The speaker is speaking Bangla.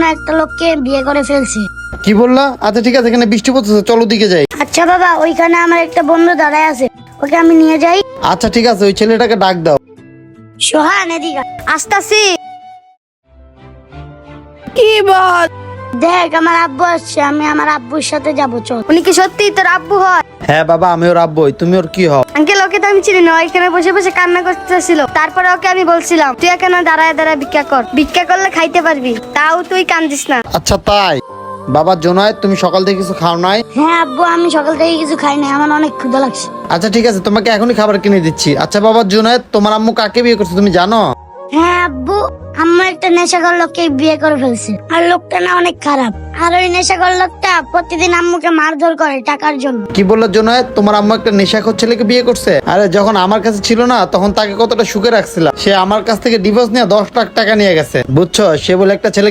না একটা লোককে বিয়ে করে ফেলছে। কি বললা? আচ্ছা ঠিক আছে, এখানে বৃষ্টি পড়তেছে, চলো দিকে যাই। আচ্ছা বাবা, ওইখানে আমার একটা বন্ধু দাঁড়ায় আছে, ওকে আমি নিয়ে যাই। আচ্ছা ঠিক আছে, ওই ছেলেটাকে ডাক দাও। সোহান এদিকে আসতাছি। কি বল? দেখ, আমার আব্বু আসছে, আমি আমার আব্বুর সাথে যাবো, চল। উনি কি সত্যি তোর আব্বু হয়? হ্যাঁ বাবা, আমি ওর আব্বুই। তুমি ওর কি হও? আঙ্কেল, ওকে তো আমি চিনি না, এখানে বসে বসে কান্না করতেছিল। তারপরে ওকে আমি বলছিলাম তুই এখানে দাঁড়ায় দাঁড়ায় ভিক্ষা কর, ভিক্ষা করলে খাইতে পারবি, তাও তুই কান্দিস না। আচ্ছা তাই? বাবা জোনায়েদ, তুমি সকাল থেকে কিছু খাও নাই? হ্যাঁ আব্বু, আমি সকাল থেকে কিছু খাই নাই, আমার অনেক ক্ষুধা লাগছে। আচ্ছা ঠিক আছে, তোমাকে এখনই খাবার কিনে দিচ্ছি। আচ্ছা বাবা জোনায়েদ, তোমার আম্মু কাকে বিয়ে করছে তুমি জানো? হ্যাঁ আব্বু, আম্মু একটা নেশাখোর লোককে বিয়ে করে ফেলছে, আর লোকটা না অনেক খারাপ। আর ওই নেশাখোর লোকটা প্রতিদিন আম্মুকে মারধর করে টাকার জন্য। কি বললো জোনায়েদ? তোমার আম্মু একটা নেশাখোর ছেলেকে বিয়ে করছে? আরে যখন আমার কাছে ছিল না, তখন তাকে কতটা সুখে রাখছিলাম। সে আমার কাছ থেকে ডিভোর্স নিয়ে 10 লাখ টাকা নিয়ে গেছে, বুঝছো? সে বলে একটা ছেলে